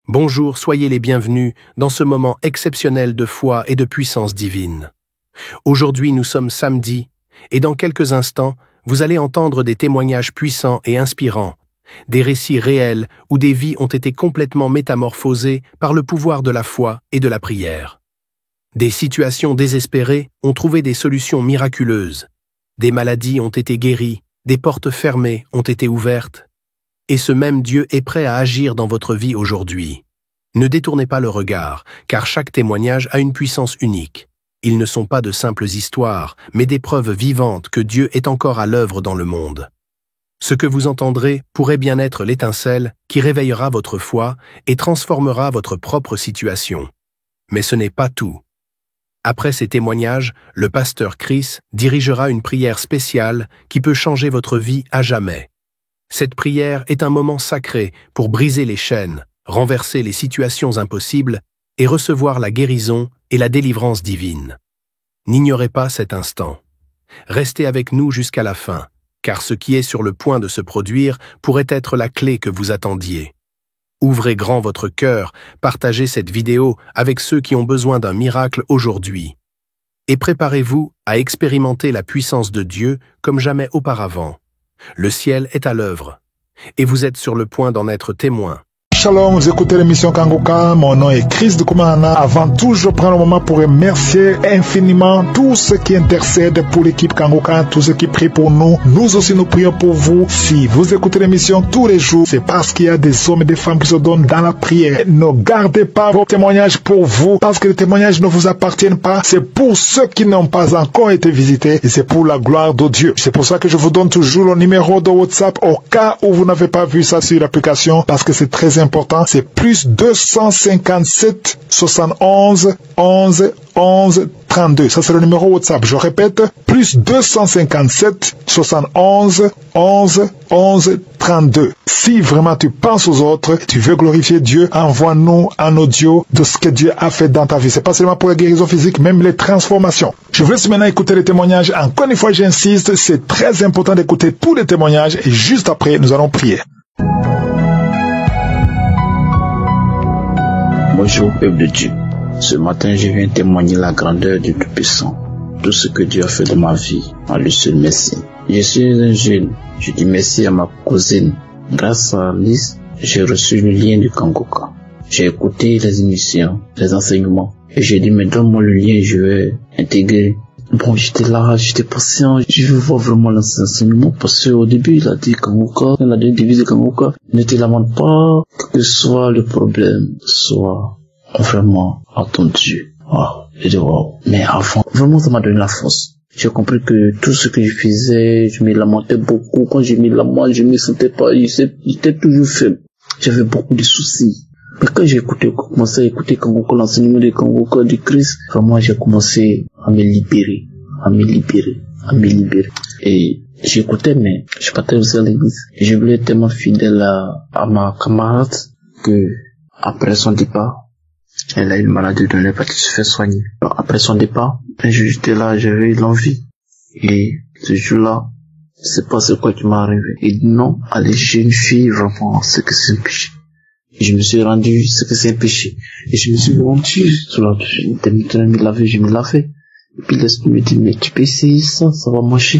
Bonjour, soyez les bienvenus dans ce moment exceptionnel de foi et de puissance divine. Aujourd'hui, nous sommes samedi, et dans quelques instants, vous allez entendre des témoignages puissants et inspirants, des récits réels où des vies ont été complètement métamorphosées par le pouvoir de la foi et de la prière. Des situations désespérées ont trouvé des solutions miraculeuses, des maladies ont été guéries, des portes fermées ont été ouvertes, et ce même Dieu est prêt à agir dans votre vie aujourd'hui. Ne détournez pas le regard, car chaque témoignage a une puissance unique. Ils ne sont pas de simples histoires, mais des preuves vivantes que Dieu est encore à l'œuvre dans le monde. Ce que vous entendrez pourrait bien être l'étincelle qui réveillera votre foi et transformera votre propre situation. Mais ce n'est pas tout. Après ces témoignages, le pasteur Chris dirigera une prière spéciale qui peut changer votre vie à jamais. Cette prière est un moment sacré pour briser les chaînes, renverser les situations impossibles et recevoir la guérison et la délivrance divine. N'ignorez pas cet instant. Restez avec nous jusqu'à la fin, car ce qui est sur le point de se produire pourrait être la clé que vous attendiez. Ouvrez grand votre cœur, partagez cette vidéo avec ceux qui ont besoin d'un miracle aujourd'hui. Et préparez-vous à expérimenter la puissance de Dieu comme jamais auparavant. Le ciel est à l'œuvre, et vous êtes sur le point d'en être témoin. Shalom, vous écoutez l'émission Kangoka, mon nom est Chris de Koumana. Avant tout, je prends le moment pour remercier infiniment tous ceux qui intercèdent pour l'équipe Kangoka, tous ceux qui prient pour nous. Nous aussi, nous prions pour vous. Si vous écoutez l'émission tous les jours, c'est parce qu'il y a des hommes et des femmes qui se donnent dans la prière. Ne gardez pas vos témoignages pour vous, parce que les témoignages ne vous appartiennent pas. C'est pour ceux qui n'ont pas encore été visités, et c'est pour la gloire de Dieu. C'est pour ça que je vous donne toujours le numéro de WhatsApp au cas où vous n'avez pas vu ça sur l'application, parce que c'est très important. C'est plus 257 71 11 11 32. Ça, c'est le numéro WhatsApp. Je répète, plus 257 71 11 11 32. Si vraiment tu penses aux autres, tu veux glorifier Dieu, envoie-nous un audio de ce que Dieu a fait dans ta vie. C'est pas seulement pour la guérison physique, même les transformations. Je vous laisse maintenant écouter les témoignages. Encore une fois, j'insiste, c'est très important d'écouter tous les témoignages et juste après, nous allons prier. Bonjour peuple de Dieu. Ce matin, je viens témoigner la grandeur du Tout-Puissant. Tout ce que Dieu a fait de ma vie, à lui seul merci. Je suis un jeune, je dis merci à ma cousine. Grâce à Lise, j'ai reçu le lien du Kangoka. J'ai écouté les émissions, les enseignements, et j'ai dit, mais donne-moi le lien, je vais intégrer. Bon, j'étais là, j'étais patient, je veux voir vraiment l'enseignement, parce qu'au début, il a dit Kangoka, il a dit devise de Kangoka, ne te lamente pas, que soit le problème, soit vraiment entendu. Wow. J'ai dit wow. Mais avant, vraiment, ça m'a donné la force. J'ai compris que tout ce que je faisais, je me lamentais beaucoup. Quand je me lamentais, je me sentais pas, j'étais toujours faible. J'avais beaucoup de soucis. Mais quand j'ai commencé à écouter Kangoka, l'enseignement de Kangoka, du Christ, vraiment j'ai commencé à me libérer. Et j'écoutais, mais je partais aussi à l'église. Je voulais être tellement fidèle à ma camarade que, après son départ, elle a eu une maladie de l'œil qui se fait soigner. Alors, après son départ, un jour j'étais là, j'avais eu l'envie. Et ce jour-là, je sais pas ce quoi qui m'est arrivé. Et non, à les jeunes filles, vraiment, c'est que c'est un péché. Et je me suis rendu, c'est que c'est un péché. Et je me suis rendu sur la douche. Je me lavais. Et puis l'esprit me dit, mais tu peux essayer ça va marcher.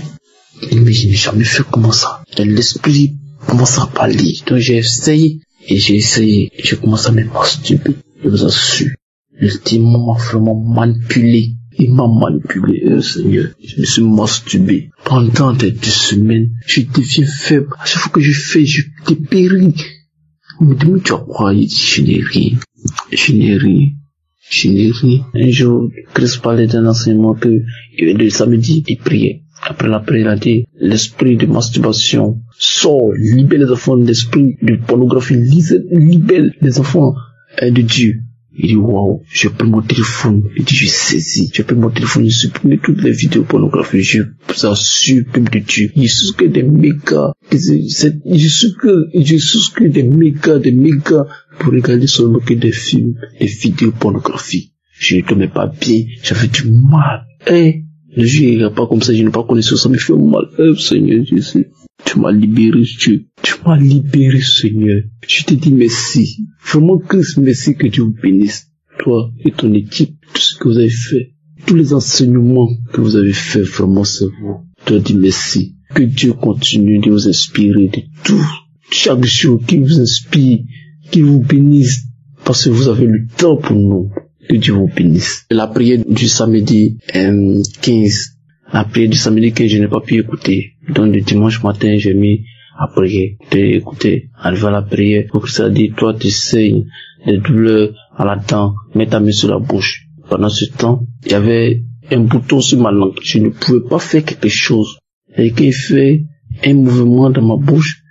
Et mais je n'ai jamais fait comme ça. Et l'esprit commence à parler. Donc j'ai essayé. Et j'ai commencé à me masturber. Je vous assure. Le démon m'a vraiment manipulé. Il m'a manipulé, Seigneur. Je me suis masturbé. Pendant des 2 semaines, je deviens faible. À chaque fois que je fais, je dépéris. On me dit, mais tu as quoi? Il dit, je n'ai rien. Un jour, Christ parlait d'un enseignement que, le samedi, il priait. Après la prière, il a dit, l'esprit de masturbation sort, libère les enfants de l'esprit de pornographie, libère les enfants de Dieu. Il dit, waouh, je peux mon téléphone. Il dit, je saisis. Je peux mon téléphone, je supprime toutes les vidéos pornographiques. Je vous assure, peuple de Dieu. Je souscris des mégas. Je souscris des mégas pour regarder seulement que des films, des vidéos pornographiques. Je ne tombais pas bien. J'avais du mal. Ne jure pas comme ça, je n'ai pas connu ça me fait mal. Seigneur Jésus, tu m'as libéré, Dieu. Tu m'as libéré, Seigneur. Je te dis merci. Vraiment, Christ, merci, que Dieu vous bénisse. Toi et ton équipe, tout ce que vous avez fait, tous les enseignements que vous avez fait, vraiment, c'est vous. Je te dis merci. Que Dieu continue de vous inspirer de tout. Chaque jour, qu'il vous inspire, qu'il vous bénisse, parce que vous avez le temps pour nous. Que Dieu vous bénisse. La prière du samedi 15. La prière du samedi 15, je n'ai pas pu écouter. Donc le dimanche matin, j'ai mis à prier. J'ai écouté, arrivé à la prière, pour que ça dit, toi tu saignes, des douleurs à la dent, mets ta main sur la bouche. Pendant ce temps, il y avait un bouton sur ma langue. Je ne pouvais pas faire quelque chose. Et quand il fait un mouvement dans ma bouche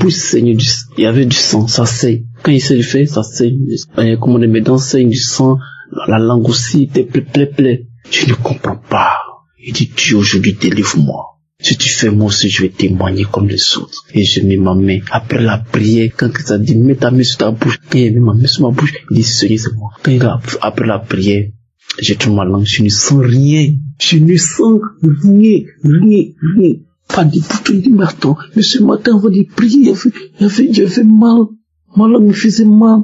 saigne il y avait du sang, ça saigne. Quand il s'est fait, ça saigne. Et comme mes dents saignent du sang, la langue aussi était plaît. Je ne comprends pas. Il dit, Dieu, aujourd'hui, délivre-moi. Si tu fais moi aussi, je vais témoigner comme les autres. Et je mets ma main. Après la prière, quand il a dit, mets ta main sur ta bouche, quand il a mis ma main sur ma bouche, il dit, Seigneur, c'est moi. Après la prière, j'ai tourné ma langue, je ne sens rien. Je ne sens rien. Pas de bouton du marteau. Mais ce matin, avant de prier, j'avais mal. Ma langue me faisait mal.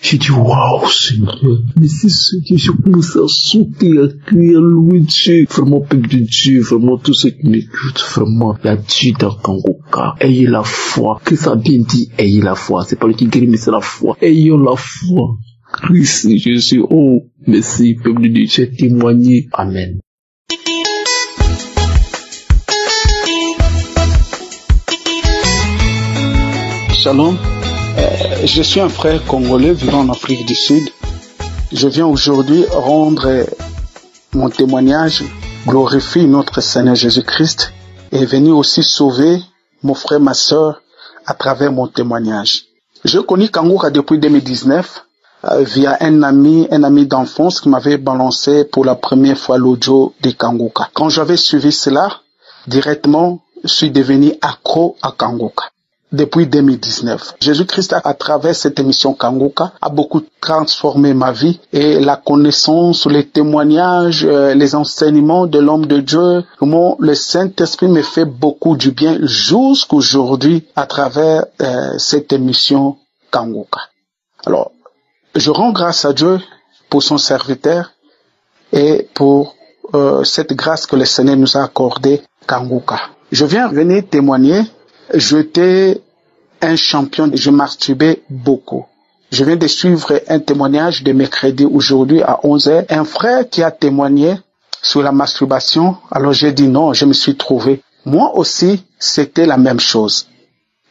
J'ai dit, waouh, Seigneur. Mais c'est ce que je commence à sauter, à crier, à louer Dieu. Vraiment, peuple de Dieu, vraiment, tous ceux qui m'écoutent, vraiment, il y a Dieu dans Kangoka. Ayez la foi. Que ça a bien dit, ayez la foi. C'est pas le qui guérit, mais c'est la foi. Ayons la foi. Christ, Jésus, oh, merci, peuple de Dieu, j'ai témoigné. Amen. Shalom, je suis un frère congolais vivant en Afrique du Sud. Je viens aujourd'hui rendre mon témoignage, glorifier notre Seigneur Jésus-Christ et venir aussi sauver mon frère, ma soeur à travers mon témoignage. Je connais Kangoka depuis 2019 via un ami d'enfance qui m'avait balancé pour la première fois l'audio de Kangoka. Quand j'avais suivi cela, directement, je suis devenu accro à Kangoka. Depuis 2019. Jésus-Christ, à travers cette émission Kangoka, a beaucoup transformé ma vie et la connaissance, les témoignages, les enseignements de l'homme de Dieu, comment le Saint-Esprit me fait beaucoup du bien jusqu'aujourd'hui à travers cette émission Kangoka. Alors, je rends grâce à Dieu pour son serviteur et pour cette grâce que le Seigneur nous a accordée, Kangoka. Je viens venir témoigner. J'étais un champion, je masturbais beaucoup. Je viens de suivre un témoignage de mercredi aujourd'hui à 11h. Un frère qui a témoigné sur la masturbation. Alors j'ai dit non, je me suis trouvé. Moi aussi, c'était la même chose.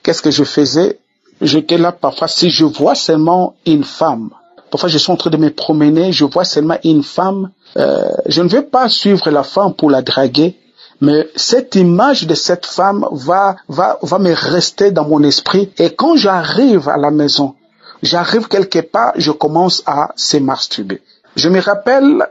Qu'est-ce que je faisais? J'étais là parfois, si je vois seulement une femme. Parfois je suis en train de me promener, je vois seulement une femme. Je ne vais pas suivre la femme pour la draguer. Mais cette image de cette femme va me rester dans mon esprit. Et quand j'arrive à la maison, j'arrive quelque part, je commence à se masturber. Je me rappelle,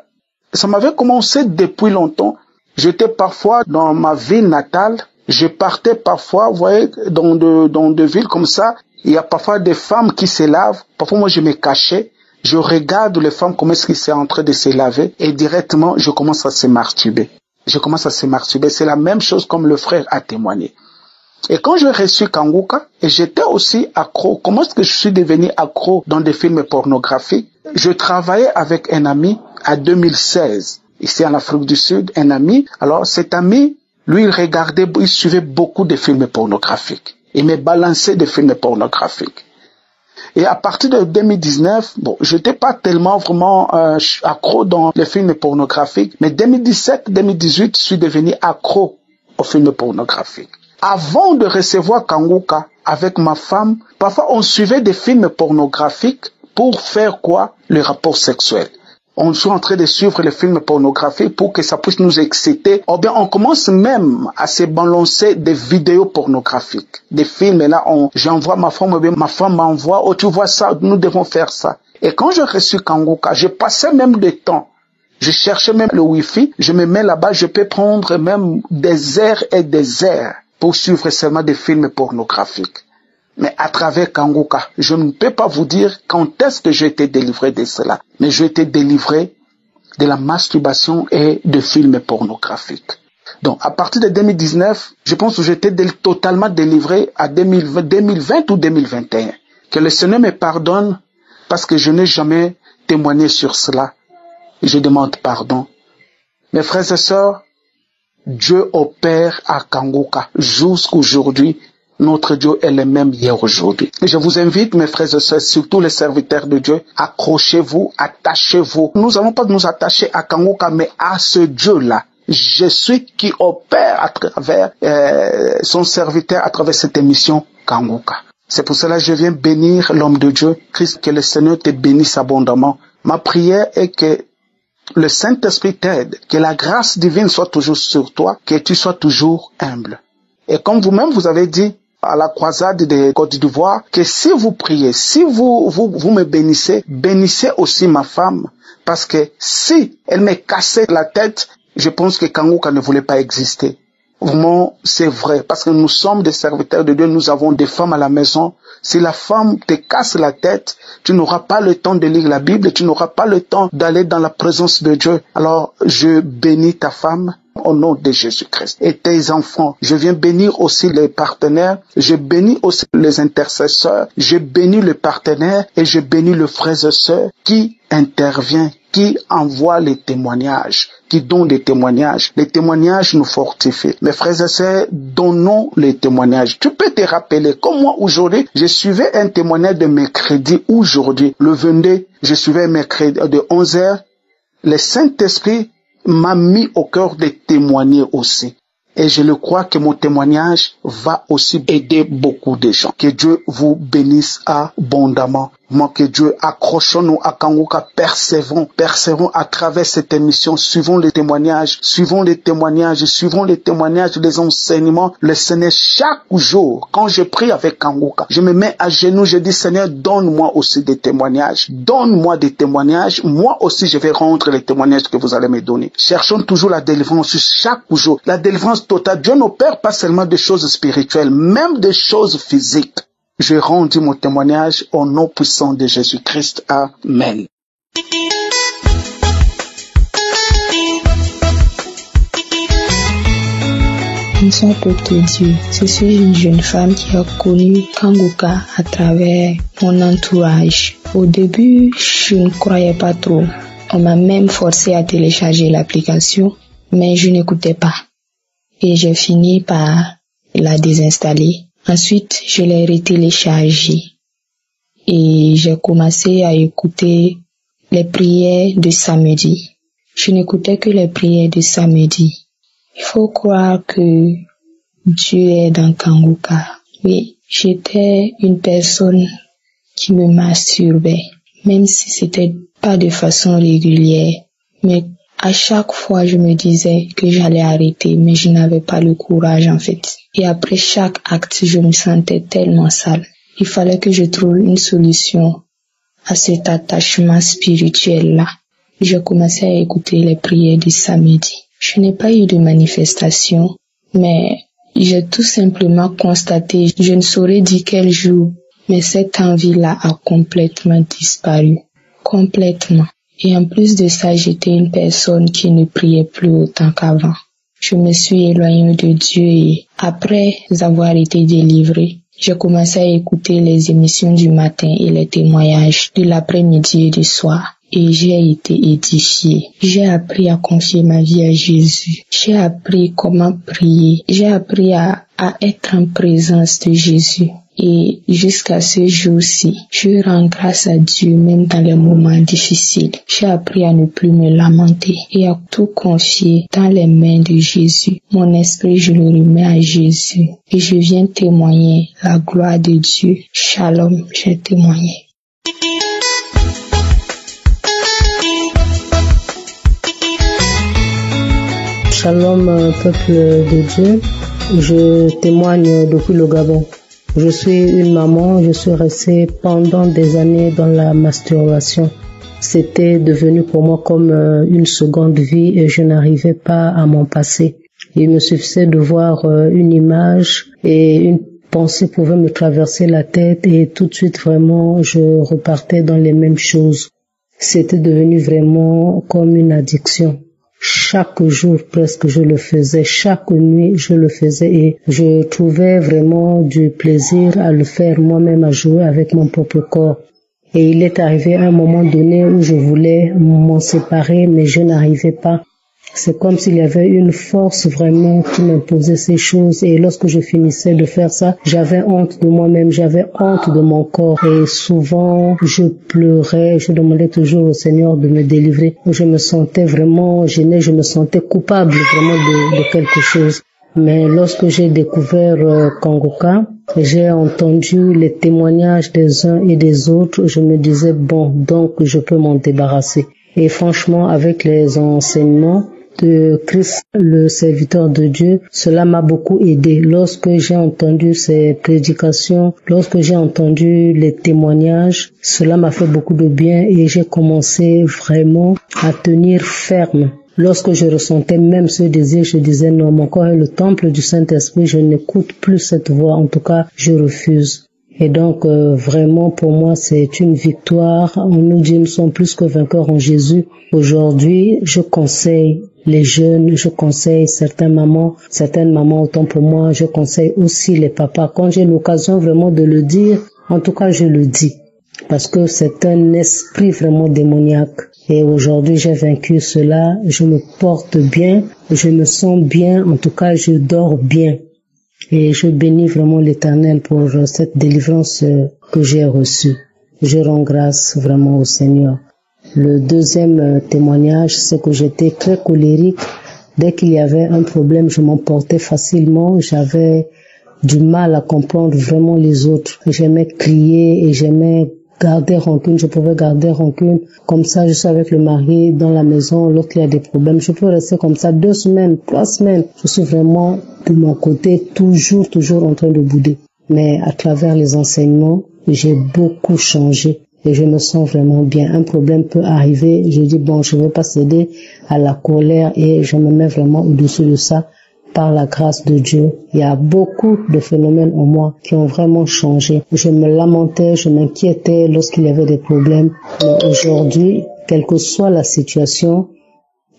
ça m'avait commencé depuis longtemps. J'étais parfois dans ma ville natale. Je partais parfois, vous voyez, dans de villes comme ça. Il y a parfois des femmes qui se lavent. Parfois, moi, je me cachais. Je regarde les femmes, comment est-ce qu'ils sont en train de se laver. Et directement, je commence à se masturber. Je commence à se masturber. C'est la même chose comme le frère a témoigné. Et quand j'ai reçu Kangoka, et j'étais aussi accro. Comment est-ce que je suis devenu accro dans des films pornographiques? Je travaillais avec un ami à 2016, ici en Afrique du Sud, un ami. Alors cet ami, lui, il suivait beaucoup de films pornographiques. Il me balançait des films pornographiques. Et à partir de 2019, bon, j'étais pas tellement vraiment accro dans les films pornographiques, mais 2017-2018, je suis devenu accro aux films pornographiques. Avant de recevoir Kangoka avec ma femme, parfois on suivait des films pornographiques pour faire quoi? Le rapport sexuel. On est en train de suivre les films pornographiques pour que ça puisse nous exciter. Ou bien on commence même à se balancer des vidéos pornographiques. Des films, et là, j'envoie ma femme, ou bien ma femme m'envoie, oh tu vois ça, nous devons faire ça. Et quand j'ai reçu Kangoka, je passais même du temps. Je cherchais même le Wi-Fi, je me mets là-bas, je peux prendre même des heures et des heures pour suivre seulement des films pornographiques. Mais à travers Kangoka, je ne peux pas vous dire quand est-ce que j'ai été délivré de cela. Mais j'ai été délivré de la masturbation et de films pornographiques. Donc, à partir de 2019, je pense que j'étais totalement délivré à 2020 ou 2021. Que le Seigneur me pardonne parce que je n'ai jamais témoigné sur cela. Je demande pardon. Mes frères et sœurs, Dieu opère à Kangoka jusqu'aujourd'hui. Notre Dieu est le même hier aujourd'hui. Et je vous invite, mes frères et sœurs, surtout les serviteurs de Dieu, accrochez-vous, attachez-vous. Nous n'allons pas nous attacher à Kangoka, mais à ce Dieu-là. Jésus qui opère à travers son serviteur, à travers cette émission Kangoka. C'est pour cela que je viens bénir l'homme de Dieu. Christ, que le Seigneur te bénisse abondamment. Ma prière est que le Saint-Esprit t'aide, que la grâce divine soit toujours sur toi, que tu sois toujours humble. Et comme vous-même vous avez dit à la croisade de Côte d'Ivoire, que si vous priez, si vous me bénissez, bénissez aussi ma femme, parce que si elle me cassait la tête, je pense que Kangoka ne voulait pas exister. Vraiment, c'est vrai, parce que nous sommes des serviteurs de Dieu, nous avons des femmes à la maison. Si la femme te casse la tête, tu n'auras pas le temps de lire la Bible, tu n'auras pas le temps d'aller dans la présence de Dieu. Alors, je bénis ta femme au nom de Jésus-Christ. Et tes enfants, je viens bénir aussi les partenaires, je bénis aussi les intercesseurs, je bénis les partenaires et je bénis les frères et sœurs qui interviennent, qui envoient les témoignages, qui donnent des témoignages. Les témoignages nous fortifient. Mes frères et sœurs, donnons les témoignages. Tu peux te rappeler, comme moi aujourd'hui, je suivais un témoignage de mercredi aujourd'hui, le 22, je suivais un mercredi de 11h. Le Saint-Esprit m'a mis au cœur de témoigner aussi. Et je le crois que mon témoignage va aussi aider beaucoup de gens. Que Dieu vous bénisse abondamment. Moi, que Dieu, accrochons-nous à Kangoka, persévérons à travers cette émission, suivons les témoignages, les enseignements. Le Seigneur, chaque jour, quand je prie avec Kangoka, je me mets à genoux, je dis, Seigneur, donne-moi aussi des témoignages. Donne-moi des témoignages. Moi aussi, je vais rendre les témoignages que vous allez me donner. Cherchons toujours la délivrance chaque jour. La délivrance totale. Dieu n'opère pas seulement des choses spirituelles, même des choses physiques. Je rendis mon témoignage au nom puissant de Jésus-Christ. Amen. Bonsoir Docteur Dieu. Je suis une jeune femme qui a connu Kangoka à travers mon entourage. Au début, je ne croyais pas trop. On m'a même forcé à télécharger l'application, mais je n'écoutais pas. Et j'ai fini par la désinstaller. Ensuite, je l'ai retéléchargée et j'ai commencé à écouter les prières de samedi. Je n'écoutais que les prières de samedi. Il faut croire que Dieu est dans Kangoka. Oui, j'étais une personne qui me masturbait, même si c'était pas de façon régulière. Mais à chaque fois, je me disais que j'allais arrêter, mais je n'avais pas le courage en fait. Et après chaque acte, je me sentais tellement sale. Il fallait que je trouve une solution à cet attachement spirituel-là. J'ai commencé à écouter les prières du samedi. Je n'ai pas eu de manifestation, mais j'ai tout simplement constaté, je ne saurais dire quel jour, mais cette envie-là a complètement disparu. Complètement. Et en plus de ça, j'étais une personne qui ne priait plus autant qu'avant. Je me suis éloignée de Dieu et après avoir été délivrée, j'ai commencé à écouter les émissions du matin et les témoignages de l'après-midi et du soir. Et j'ai été édifiée. J'ai appris à confier ma vie à Jésus. J'ai appris comment prier. J'ai appris à être en présence de Jésus. Et jusqu'à ce jour-ci, je rends grâce à Dieu même dans les moments difficiles. J'ai appris à ne plus me lamenter et à tout confier dans les mains de Jésus. Mon esprit, je le remets à Jésus. Et je viens témoigner la gloire de Dieu. Shalom, j'ai témoigné. Shalom, peuple de Dieu. Je témoigne depuis le Gabon. Je suis une maman, je suis restée pendant des années dans la masturbation. C'était devenu pour moi comme une seconde vie et je n'arrivais pas à m'en passer. Il me suffisait de voir une image et une pensée pouvait me traverser la tête et tout de suite vraiment je repartais dans les mêmes choses. c'était devenu vraiment comme une addiction. Chaque jour presque je le faisais, chaque nuit je le faisais et je trouvais vraiment du plaisir à le faire moi-même, à jouer avec mon propre corps. Et il est arrivé un moment donné où je voulais m'en séparer mais je n'arrivais pas. C'est comme s'il y avait une force vraiment qui m'imposait ces choses et lorsque je finissais de faire ça, j'avais honte de moi-même, j'avais honte de mon corps et souvent je pleurais, je demandais toujours au Seigneur de me délivrer. Je me sentais vraiment gênée, je me sentais coupable vraiment de quelque chose. Mais lorsque j'ai découvert Kangoka, j'ai entendu les témoignages des uns et des autres, je me disais bon, donc je peux m'en débarrasser. Et franchement, avec les enseignements de Christ, le serviteur de Dieu, cela m'a beaucoup aidé. Lorsque j'ai entendu ses prédications, lorsque j'ai entendu les témoignages, cela m'a fait beaucoup de bien et j'ai commencé vraiment à tenir ferme. Lorsque je ressentais même ce désir, je disais non, mon corps est le temple du Saint-Esprit, je n'écoute plus cette voix, en tout cas, je refuse. Et donc, vraiment, pour moi, c'est une victoire. On nous dit, nous sommes plus que vainqueurs en Jésus. Aujourd'hui, je conseille les jeunes, je conseille certaines mamans, autant pour moi, je conseille aussi les papas. Quand j'ai l'occasion vraiment de le dire, en tout cas, je le dis. Parce que c'est un esprit vraiment démoniaque. Et aujourd'hui, j'ai vaincu cela. Je me porte bien, je me sens bien, en tout cas, je dors bien. Et je bénis vraiment l'Éternel pour cette délivrance que j'ai reçue. Je rends grâce vraiment au Seigneur. Le deuxième témoignage, c'est que j'étais très colérique. Dès qu'il y avait un problème, je m'emportais facilement. J'avais du mal à comprendre vraiment les autres. J'aimais crier et j'aimais garder rancune. Je pouvais garder rancune. Comme ça, je suis avec le mari dans la maison. L'autre, il y a des problèmes. Je peux rester comme ça 2 semaines, 3 semaines. Je suis vraiment de mon côté toujours en train de bouder. Mais à travers les enseignements, j'ai beaucoup changé. Et je me sens vraiment bien. Un problème peut arriver. Je dis bon, je ne vais pas céder à la colère et je me mets vraiment au-dessus de ça. Par la grâce de Dieu, il y a beaucoup de phénomènes en moi qui ont vraiment changé. Je me lamentais, je m'inquiétais lorsqu'il y avait des problèmes. Mais aujourd'hui, quelle que soit la situation,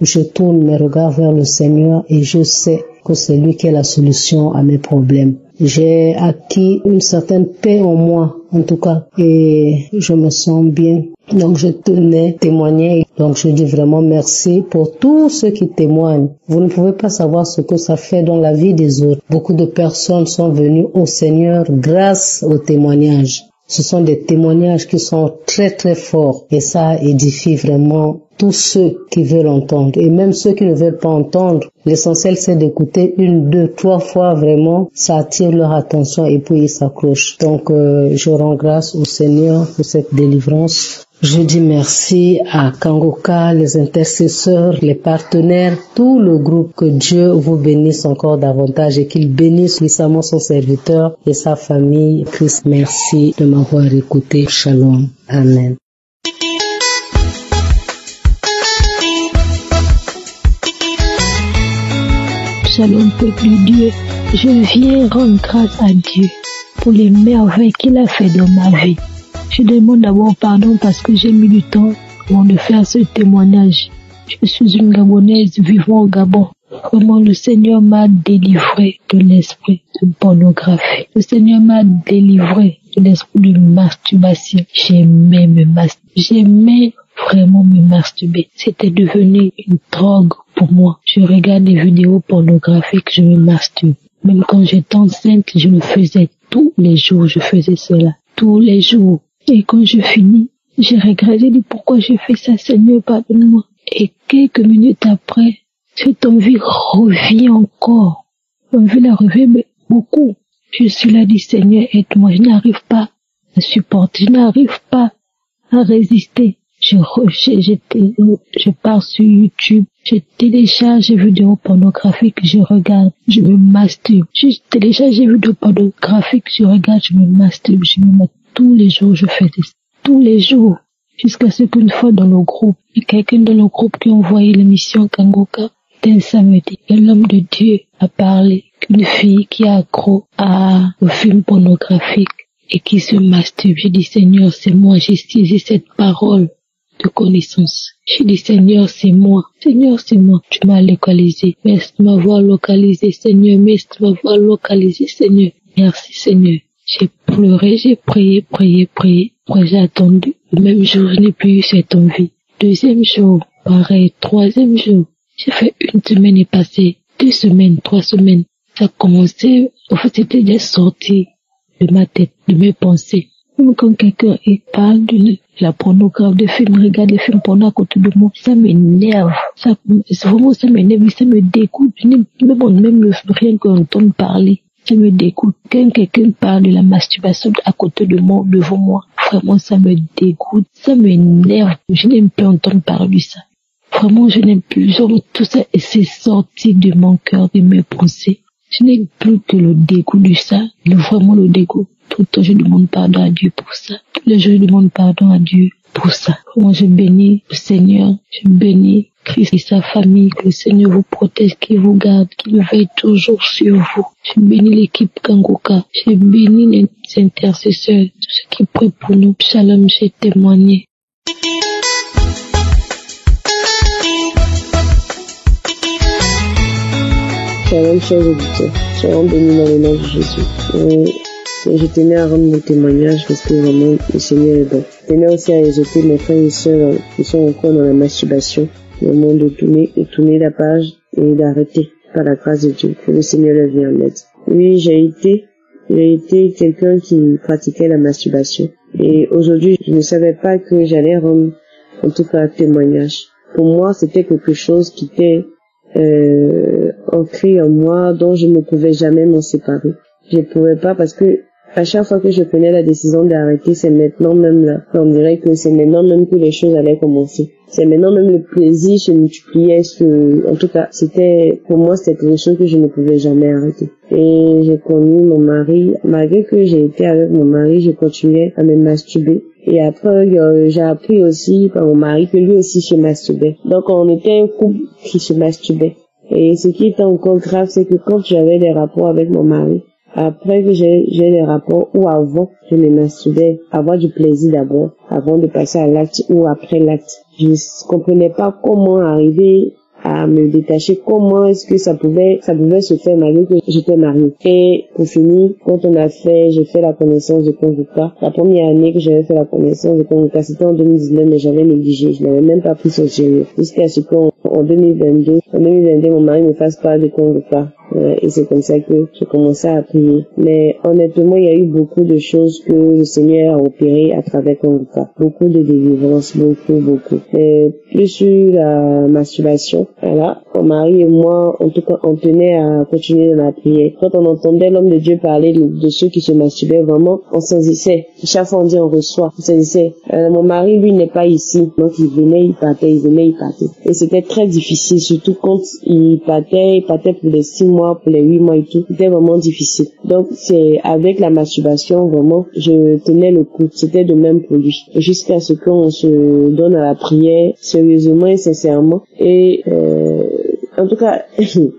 je tourne mes regards vers le Seigneur et je sais que c'est lui qui est la solution à mes problèmes. J'ai acquis une certaine paix en moi, en tout cas, et je me sens bien. Donc je tenais à témoigner. Donc je dis vraiment merci pour tous ceux qui témoignent. Vous ne pouvez pas savoir ce que ça fait dans la vie des autres. Beaucoup de personnes sont venues au Seigneur grâce aux témoignages. Ce sont des témoignages qui sont très forts et ça édifie vraiment tous ceux qui veulent entendre et même ceux qui ne veulent pas entendre. L'essentiel c'est d'écouter 1, 2, 3 fois vraiment, ça attire leur attention et puis ils s'accrochent. Donc je rends grâce au Seigneur pour cette délivrance. Je dis merci à Kangoka, les intercesseurs, les partenaires, tout le groupe. Que Dieu vous bénisse encore davantage et qu'il bénisse puissamment son serviteur et sa famille. Christ, merci de m'avoir écouté. Shalom. Amen. Shalom, peuple de Dieu. Je viens rendre grâce à Dieu pour les merveilles qu'il a fait dans ma vie. Je demande d'abord pardon parce que j'ai mis du temps avant de faire ce témoignage. Je suis une Gabonaise vivant au Gabon. Vraiment, le Seigneur m'a délivré de l'esprit de pornographie. Le Seigneur m'a délivré de l'esprit de masturbation. J'aimais vraiment me masturber. C'était devenu une drogue pour moi. Je regarde des vidéos pornographiques, je me masturbe. Même quand j'étais enceinte, je le faisais tous les jours. Je faisais cela tous les jours. Et quand je finis, j'ai regretté, j'ai dit pourquoi j'ai fait ça, Seigneur, pardonne-moi. Et quelques minutes après, cette envie revient encore. L'envie la revient beaucoup. Je suis là, dit Seigneur, aide-moi, je n'arrive pas à supporter, je n'arrive pas à résister. Je pars sur YouTube, je télécharge des vidéos pornographiques, je regarde, je me masturbe. Je télécharge des vidéos pornographiques, je regarde, je me masturbe, je me mets tous les jours, je fais tous les jours. Jusqu'à ce qu'une fois dans le groupe, il y a quelqu'un dans le groupe qui a envoyé l'émission Kangoka d'un samedi. Et l'homme de Dieu a parlé qu'une fille qui est accro au film pornographique et qui se masturbe. J'ai dit, Seigneur, c'est moi, j'ai saisi cette parole de connaissance. J'ai dit, Seigneur, c'est moi. Seigneur, c'est moi. Tu m'as localisé. Merci de m'avoir localisé, Seigneur. Merci de m'avoir localisé, Seigneur. Merci, Seigneur. J'ai pleuré, j'ai prié. Après, j'ai attendu. Le même jour, je n'ai plus eu cette envie. Deuxième jour, pareil. Troisième jour, j'ai fait 1 semaine et passé 2 semaines, 3 semaines. Ça a commencé, en fait, c'était des sorties de ma tête, de mes pensées. Même quand quelqu'un parle de la pornographie, des films, regarde les films porno à côté de moi, ça m'énerve. Ça m'énerve, ça me dégoûte. Même rien qu'entendre parler, ça me dégoûte. Quand quelqu'un parle de la masturbation à côté de moi, devant moi, vraiment, ça me dégoûte. Ça m'énerve. Je n'aime plus entendre parler de ça. Vraiment, je n'aime plus. Genre, tout ça, et c'est sorti de mon cœur, de mes pensées. Je n'ai plus que le dégoût de ça, vraiment le dégoût. Tout le temps, je demande pardon à Dieu pour ça. Tous les jours, je demande pardon à Dieu pour ça. Moi, je bénis le Seigneur, je bénis Christ et sa famille, que le Seigneur vous protège, qu'il vous garde, qu'il veille toujours sur vous. Je bénis l'équipe Kangoka, je bénis les intercesseurs, tous ceux qui prient pour nous. Shalom, j'ai témoigné. Shalom, chers auditeurs, soyons bénis dans le nom de Jésus. Et je tenais à rendre mon témoignage parce que vraiment le Seigneur est bon. Je tenais aussi à exhorter mes frères et sœurs qui sont encore dans la masturbation, vraiment de tourner la page et d'arrêter par la grâce de Dieu, que le Seigneur leur vienne en aide. Oui, j'ai été quelqu'un qui pratiquait la masturbation. Et aujourd'hui, je ne savais pas que j'allais rendre en tout cas un témoignage. Pour moi, c'était quelque chose qui était ancré en moi, dont je ne pouvais jamais m'en séparer. Je ne pouvais pas parce que à chaque fois que je prenais la décision d'arrêter, c'est maintenant même là. On dirait que c'est maintenant même que les choses allaient commencer. C'est maintenant même le plaisir se multipliait. En tout cas, pour moi, c'était quelque chose que je ne pouvais jamais arrêter. Et j'ai connu mon mari. Malgré que j'ai été avec mon mari, je continuais à me masturber. Et après, j'ai appris aussi par mon mari que lui aussi se masturbait. Donc, on était un couple qui se masturbait. Et ce qui était encore grave, c'est que quand j'avais des rapports avec mon mari, après que j'ai des rapports ou avant, je me masturbais, avoir du plaisir d'abord, avant de passer à l'acte ou après l'acte. Je ne comprenais pas comment arriver à me détacher, comment est-ce que ça pouvait se faire malgré que j'étais mariée. Et pour finir, quand j'ai fait la connaissance de Kangoka, la première année que j'avais fait la connaissance de Kangoka, c'était en 2019, mais j'avais négligé, je n'avais même pas pris au sérieux. Jusqu'à ce qu'en 2022, mon mari me fasse part de Kangoka. Et c'est comme ça que j'ai commencé à prier. Mais honnêtement, il y a eu beaucoup de choses que le Seigneur a opérées à travers Kangoka. Beaucoup de délivrances, beaucoup. Et plus sur la masturbation, voilà, mon mari et moi, en tout cas, on tenait à continuer dans la prière. Quand on entendait l'homme de Dieu parler de ceux qui se masturbaient, vraiment, on saisissait. Chaque fois on dit on reçoit, on saisissait. Mon mari, lui, n'est pas ici. Donc il venait, il partait. Et c'était très difficile, surtout quand il partait pour les 6 mois, pour les 8 mois et tout. C'était vraiment difficile. Donc c'est avec la masturbation, vraiment, je tenais le coup. C'était de même pour lui. Jusqu'à ce qu'on se donne à la prière, sérieusement et sincèrement. Et en tout cas,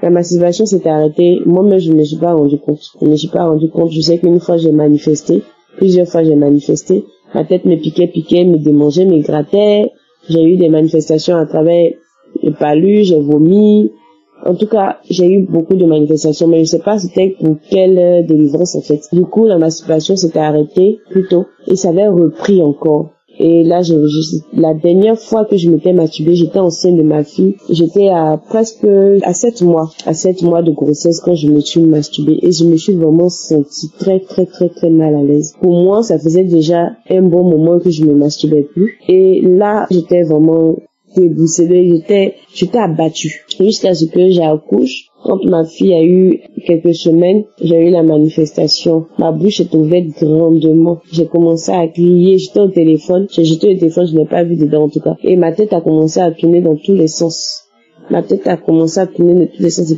la masturbation s'était arrêtée. Moi-même, je ne me suis pas rendu compte. Je sais qu'une fois j'ai manifesté, plusieurs fois j'ai manifesté. Ma tête me piquait, me démangeait, me grattait. J'ai eu des manifestations à travers le palus, j'ai vomi. En tout cas, j'ai eu beaucoup de manifestations, mais je sais pas c'était pour quelle délivrance en fait. Du coup, la masturbation s'était arrêtée plus tôt et ça avait repris encore. Et là, la dernière fois que je m'étais masturbée, j'étais enceinte de ma fille. J'étais à 7 mois de grossesse quand je me suis masturbée et je me suis vraiment sentie très mal à l'aise. Pour moi, ça faisait déjà un bon moment que je me masturbais plus. Et là, j'étais vraiment déboussolée, j'étais abattue. Jusqu'à ce que j'accouche. Quand ma fille a eu quelques semaines, j'ai eu la manifestation. Ma bouche est ouverte grandement. J'ai commencé à crier. J'étais au téléphone. J'ai jeté le téléphone, je n'ai pas vu dedans en tout cas. Et ma tête a commencé à tourner dans tous les sens. Et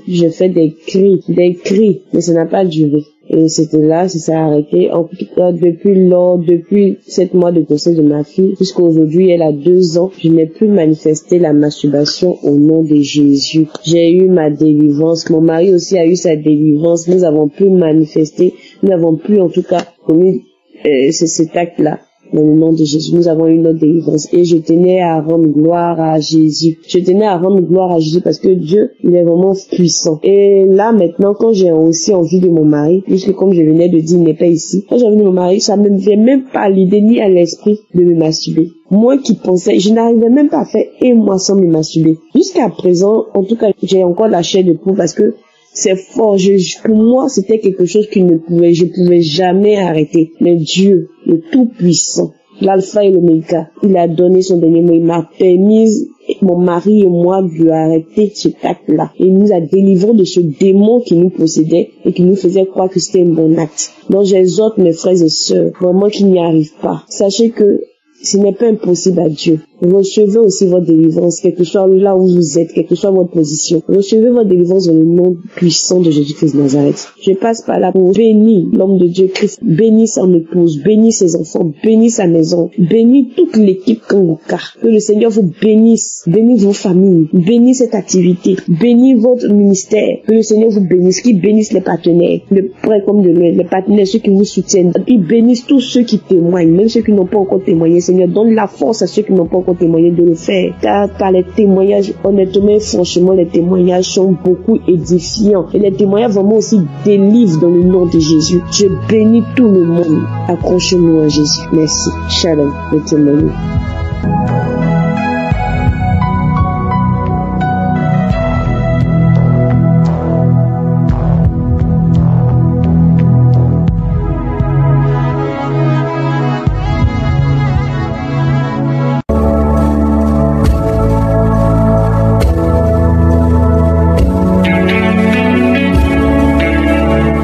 puis j'ai fait des cris. Mais ça n'a pas duré. Et c'était là, ça s'est arrêté. En tout cas, depuis 7 mois de grossesse de ma fille, jusqu'à aujourd'hui, elle a 2 ans, je n'ai plus manifesté la masturbation au nom de Jésus. J'ai eu ma délivrance. Mon mari aussi a eu sa délivrance. Nous avons pu manifester. Nous n'avons plus, en tout cas, commis cet acte-là. dans le nom de Jésus. Nous avons eu notre délivrance et je tenais à rendre gloire à Jésus. Je tenais à rendre gloire à Jésus parce que Dieu, il est vraiment puissant. Et là, maintenant, quand j'ai aussi envie de mon mari, puisque comme je venais de dire, il n'est pas ici, quand j'ai envie de mon mari, ça ne me vient même pas à l'idée ni à l'esprit de me masturber. Moi qui pensais, je n'arrivais même pas à faire un mois sans me masturber. Jusqu'à présent, en tout cas, j'ai encore la chair de poule parce que c'est fort. Pour moi, c'était quelque chose je pouvais jamais arrêter. Mais Dieu, le Tout-Puissant, l'Alpha et l'Oméga, il a donné son dernier mot. Il m'a permis, mon mari et moi, de arrêter ce acte-là. Et il nous a délivrés de ce démon qui nous possédait et qui nous faisait croire que c'était un bon acte. Donc j'exhorte mes frères et sœurs, vraiment qui n'y arrivent pas. Sachez que ce n'est pas impossible à Dieu. Recevez aussi votre délivrance, quel que soit là où vous êtes, quelle que soit votre position. Recevez votre délivrance dans le nom puissant de Jésus-Christ de Nazareth. Je passe par là pour bénir l'homme de Dieu Christ, bénir son épouse, bénir ses enfants, bénir sa maison, bénir toute l'équipe Kangoka. Que le Seigneur vous bénisse, bénisse vos familles, bénisse cette activité, bénisse votre ministère. Que le Seigneur vous bénisse, qu'il bénisse les partenaires, de près comme de loin, les partenaires, ceux qui vous soutiennent. Il bénisse tous ceux qui témoignent, même ceux qui n'ont pas encore témoigné. Seigneur, donne la force à ceux qui n'ont pas encore témoigner de le faire, car par les témoignages, honnêtement et franchement, les témoignages sont beaucoup édifiants et les témoignages vraiment aussi délivrent dans le nom de Jésus. Je bénis tout le monde. Accrochez-nous à Jésus. Merci. Shalom, le témoignage.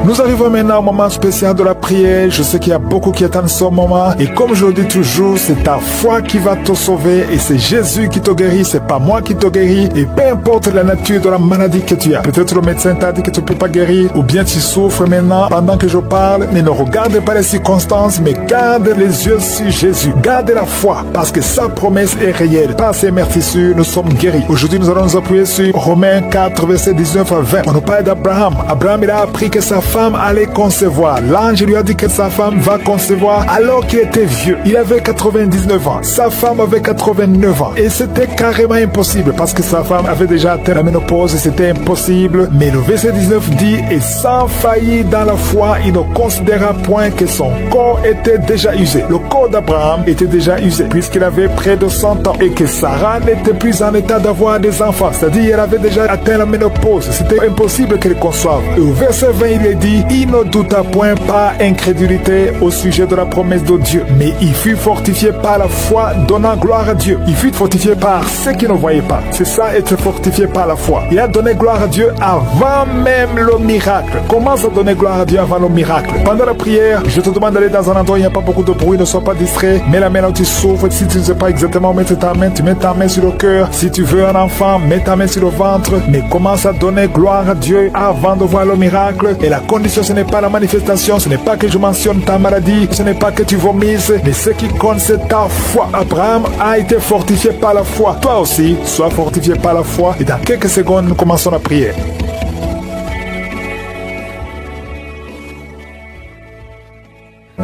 Nous arrivons maintenant au moment spécial de la prière. Je sais qu'il y a beaucoup qui attendent ce moment. Et comme je le dis toujours, c'est ta foi qui va te sauver. Et c'est Jésus qui te guérit, c'est pas moi qui te guéris. Et peu importe la nature de la maladie que tu as. Peut-être le médecin t'a dit que tu ne peux pas guérir. Ou bien tu souffres maintenant pendant que je parle. Mais ne regarde pas les circonstances, mais garde les yeux sur Jésus. Garde la foi, parce que sa promesse est réelle. Par ses meurtrissures, nous sommes guéris. Aujourd'hui, nous allons nous appuyer sur Romains 4, versets 19 à 20. On nous parle d'Abraham. Abraham, il a appris que sa femme allait concevoir. L'ange lui a dit que sa femme va concevoir alors qu'il était vieux. Il avait 99 ans. Sa femme avait 89 ans. Et c'était carrément impossible parce que sa femme avait déjà atteint la ménopause et c'était impossible. Mais le verset 19 dit, et sans faillir dans la foi, il ne considéra point que son corps était déjà usé. Le corps d'Abraham était déjà usé puisqu'il avait près de 100 ans et que Sarah n'était plus en état d'avoir des enfants. C'est-à-dire, elle avait déjà atteint la ménopause. C'était impossible qu'elle conçoive. Et au verset 20, il est dit, il ne douta point par incrédulité au sujet de la promesse de Dieu, mais il fut fortifié par la foi, donnant gloire à Dieu. Il fut fortifié par ceux qui ne voyaient pas. C'est ça, être fortifié par la foi. Il a donné gloire à Dieu avant même le miracle. Commence à donner gloire à Dieu avant le miracle. Pendant la prière, je te demande d'aller dans un endroit où il n'y a pas beaucoup de bruit, ne sois pas distrait. Mets la main là où tu souffres. Si tu ne sais pas exactement mettre ta main, tu mets ta main sur le cœur. Si tu veux un enfant, mets ta main sur le ventre. Mais commence à donner gloire à Dieu avant de voir le miracle. Et la condition, ce n'est pas la manifestation, ce n'est pas que je mentionne ta maladie, ce n'est pas que tu vomisses, mais ce qui compte, c'est ta foi. Abraham a été fortifié par la foi. Toi aussi, sois fortifié par la foi. Et dans quelques secondes, nous commençons la prière.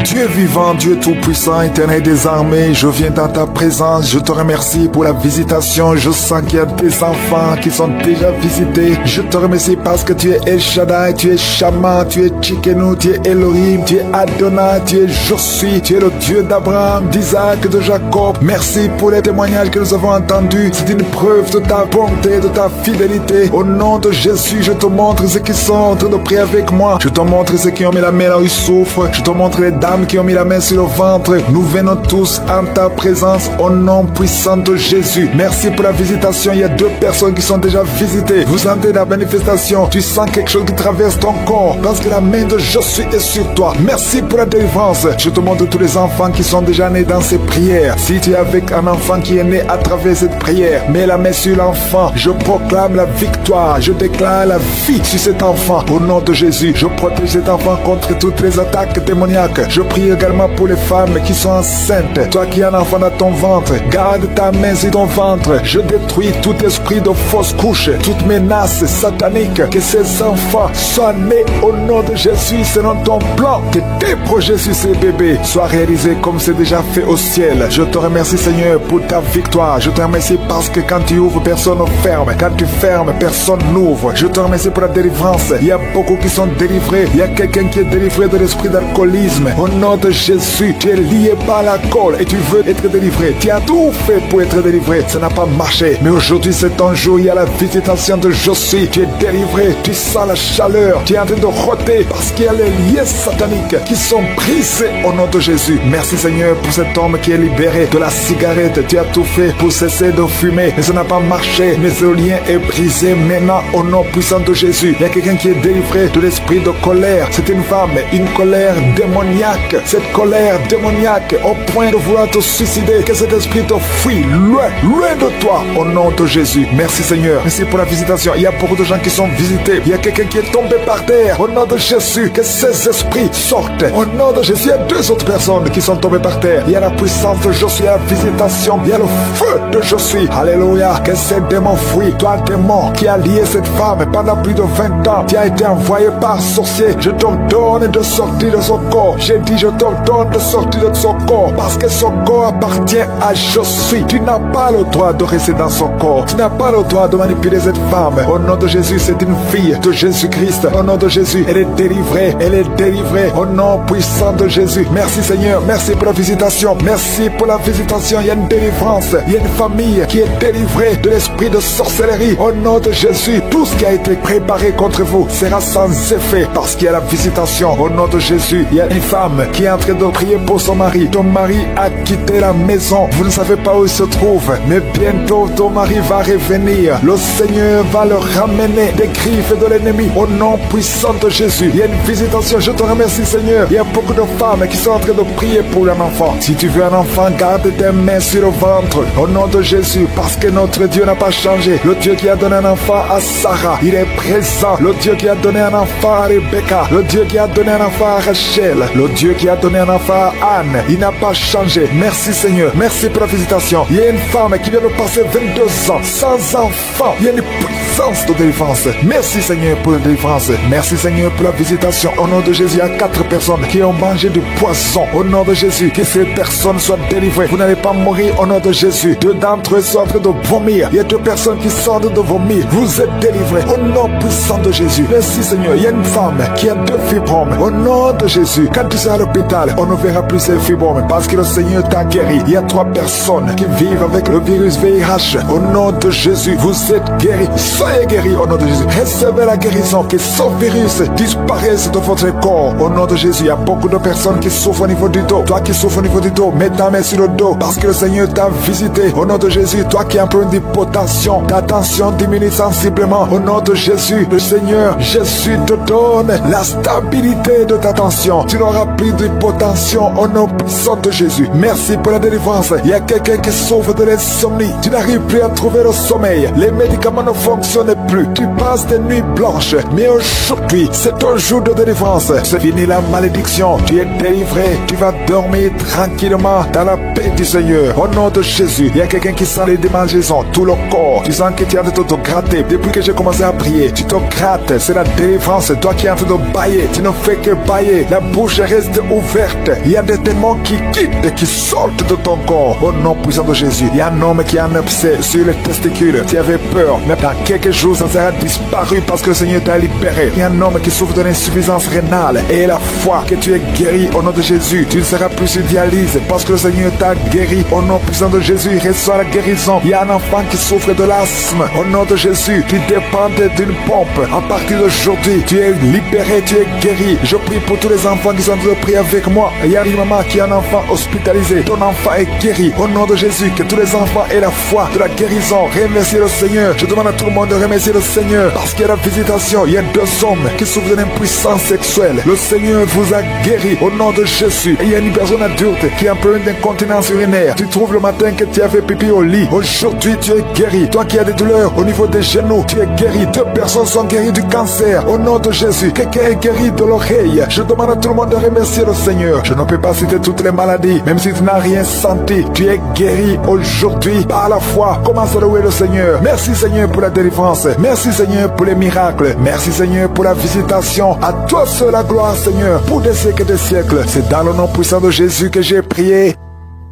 Dieu vivant, Dieu tout-puissant, éternel des armées, je viens dans ta présence, je te remercie pour la visitation, je sens qu'il y a des enfants qui sont déjà visités, je te remercie parce que tu es El Shaddai, tu es Shama, tu es Tsidkenu, tu es Elohim, tu es Adonai, tu es Je suis, tu es le Dieu d'Abraham, d'Isaac, de Jacob. Merci pour les témoignages que nous avons entendus, c'est une preuve de ta bonté, de ta fidélité. Au nom de Jésus, je te montre ceux qui sont en train de prier avec moi, je te montre ceux qui ont mis la main là où ils souffrent, je te montre les dames qui ont mis la main sur le ventre. Nous venons tous en ta présence au nom puissant de Jésus. Merci pour la visitation. Il y a 2 personnes qui sont déjà visitées. Vous sentez la manifestation. Tu sens quelque chose qui traverse ton corps parce que la main de Je suis est sur toi. Merci pour la délivrance. Je te montre tous les enfants qui sont déjà nés dans ces prières. Si tu es avec un enfant qui est né à travers cette prière, mets la main sur l'enfant. Je proclame la victoire. Je déclare la vie sur cet enfant. Au nom de Jésus, je protège cet enfant contre toutes les attaques démoniaques. Je prie également pour les femmes qui sont enceintes. Toi qui as un enfant dans ton ventre, garde ta main sur ton ventre. Je détruis tout esprit de fausse couche, toute menace satanique. Que ces enfants soient nés au nom de Jésus selon ton plan. Que tes projets sur ces bébés soient réalisés comme c'est déjà fait au ciel. Je te remercie Seigneur pour ta victoire. Je te remercie parce que quand tu ouvres, personne ne ferme. Quand tu fermes, personne n'ouvre. Je te remercie pour la délivrance. Il y a beaucoup qui sont délivrés. Il y a quelqu'un qui est délivré de l'esprit d'alcoolisme. Au nom de Jésus, tu es lié par l'alcool et tu veux être délivré. Tu as tout fait pour être délivré. Ça n'a pas marché. Mais aujourd'hui, c'est ton jour. Il y a la visitation de Josué. Tu es délivré. Tu sens la chaleur. Tu es en train de roter parce qu'il y a les liens sataniques qui sont brisés au nom de Jésus. Merci Seigneur pour cet homme qui est libéré de la cigarette. Tu as tout fait pour cesser de fumer. Mais ça n'a pas marché. Mais ce lien est brisé maintenant au nom puissant de Jésus. Il y a quelqu'un qui est délivré de l'esprit de colère. C'est une femme, une colère démoniaque. Cette colère démoniaque au point de vouloir te suicider. Que cet esprit te fuit loin, loin de toi au nom de Jésus. Merci Seigneur. Merci pour la visitation. Il y a beaucoup de gens qui sont visités. Il y a quelqu'un qui est tombé par terre. Au nom de Jésus, que ces esprits sortent. Au nom de Jésus, il y a 2 autres personnes qui sont tombées par terre. Il y a la puissance de Josué, il y a la visitation. Il y a le feu de Josué. Alléluia. Que ces démons fuient. Toi, démon qui a lié cette femme pendant plus de 20 ans, tu as été envoyé par sorcier. Je t'ordonne de sortir de son corps. J'ai dit, je t'ordonne de sortir de son corps parce que son corps appartient à Josué. Tu n'as pas le droit de rester dans son corps. Tu n'as pas le droit de manipuler cette femme. Au nom de Jésus, c'est une fille de Jésus-Christ. Au nom de Jésus, elle est délivrée. Elle est délivrée. Au nom puissant de Jésus. Merci Seigneur. Merci pour la visitation. Merci pour la visitation. Il y a une délivrance. Il y a une famille qui est délivrée de l'esprit de sorcellerie. Au nom de Jésus, tout ce qui a été préparé contre vous sera sans effet parce qu'il y a la visitation. Au nom de Jésus, il y a une femme qui est en train de prier pour son mari. Ton mari a quitté la maison. Vous ne savez pas où il se trouve, mais bientôt ton mari va revenir. Le Seigneur va le ramener des griffes de l'ennemi. Au nom puissant de Jésus, il y a une visitation. Je te remercie Seigneur. Il y a beaucoup de femmes qui sont en train de prier pour un enfant. Si tu veux un enfant, garde tes mains sur le ventre. Au nom de Jésus, parce que notre Dieu n'a pas changé. Le Dieu qui a donné un enfant à Sarah, il est présent. Le Dieu qui a donné un enfant à Rebecca, le Dieu qui a donné un enfant à Rachel, le Dieu qui a donné un enfant à Anne, il n'a pas changé. Merci Seigneur, merci pour la visitation. Il y a une femme qui vient de passer 22 ans sans enfant. Il y a une puissance de délivrance. Merci Seigneur pour la délivrance. Merci Seigneur pour la visitation. Au nom de Jésus, il y a 4 personnes qui ont mangé du poison. Au nom de Jésus, que ces personnes soient délivrées. Vous n'allez pas mourir au nom de Jésus. 2 d'entre eux sont en train de vomir. Il y a 2 personnes qui sont en train de vomir. Vous êtes délivrés au nom puissant de Jésus. Merci Seigneur. Il y a une femme qui a 2 fibromes. Au nom de Jésus, quand tu seras à l'hôpital, on ne verra plus ces fibromes parce que le Seigneur t'a guéri. Il y a 3 personnes qui vivent avec le virus VIH. Au nom de Jésus, vous êtes guéris. Soyez guéris au nom de Jésus. Recevez la guérison. Que ce virus disparaisse de votre corps. Au nom de Jésus, il y a beaucoup de personnes qui souffrent au niveau du dos. Toi qui souffres au niveau du dos, mets ta main sur le dos parce que le Seigneur t'a visité. Au nom de Jésus, toi qui as un problème d'hypotension, ta tension diminue sensiblement. Au nom de Jésus, le Seigneur Jésus te donne la stabilité de ta tension. Tu n'auras plus d'hypotension au nom puissant de Jésus. Merci pour la délivrance. Il y a quelqu'un qui souffre de l'insomnie. Tu n'arrives plus à trouver le sommeil. Les médicaments ne fonctionnent plus. Tu passes des nuits blanches. Mais aujourd'hui, c'est un jour de délivrance. C'est fini la malédiction. Tu es délivré. Tu vas dormir tranquillement dans la paix du Seigneur. Au nom de Jésus, il y a quelqu'un qui sent les démangeaisons, tout le corps. Tu sens que tu es en train de te gratter. Depuis que j'ai commencé à prier, tu te grattes. C'est la délivrance. Toi qui es en train de bailler, tu ne fais que bailler. La bouche reste ouverte. Il y a des démons qui quittent, qui sortent de ton corps. Au nom puissant de Jésus, il y a un homme qui a un abcès sur les testicules. Tu avais peur, mais dans quelques jours, ça sera disparu parce que le Seigneur t'a libéré. Il y a un homme qui souffre de l'insuffisance rénale. Et la foi que tu es guéri au nom de Jésus, tu ne seras plus sur dialyse parce que le Seigneur t'a guéri. Au nom puissant de Jésus, il reçoit la guérison. Il y a un enfant qui souffre de l'asthme. Au nom de Jésus, tu dépendais d'une pompe. À partir d'aujourd'hui, tu es libéré, tu es guéri. Je prie pour tous les enfants qui sont en train de prier avec moi. Il y a une maman qui a un enfant hospitalisé. Ton enfant est guéri. Au nom de Jésus, que tous les enfants aient la foi de la guérison. Remerciez le Seigneur. Je demande à tout le monde de remercier le Seigneur parce qu'il y a la visitation. Il y a 2 hommes qui souffrent d'une impuissance sexuelle. Le Seigneur vous a guéri au nom de Jésus. Et il y a une personne adulte qui a un problème d'incontinence incontinence urinaire, tu trouves le matin que tu as fait pipi au lit, aujourd'hui tu es guéri. Toi qui as des douleurs au niveau des genoux, tu es guéri. 2 personnes sont guéries du cancer au nom de Jésus. Quelqu'un est guéri de l'oreille. Je demande à tout le monde de remercier le Seigneur. Je ne peux pas citer toutes les maladies, même si tu n'as rien senti, tu es guéri aujourd'hui par la foi. Commence à louer le Seigneur. Merci Seigneur pour la délivrance. Merci Seigneur pour les miracles. Merci Seigneur pour la visitation. À toi seul la gloire Seigneur pour des siècles et des siècles. C'est dans le nom puissant de Jésus que j'ai prié.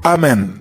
Amen.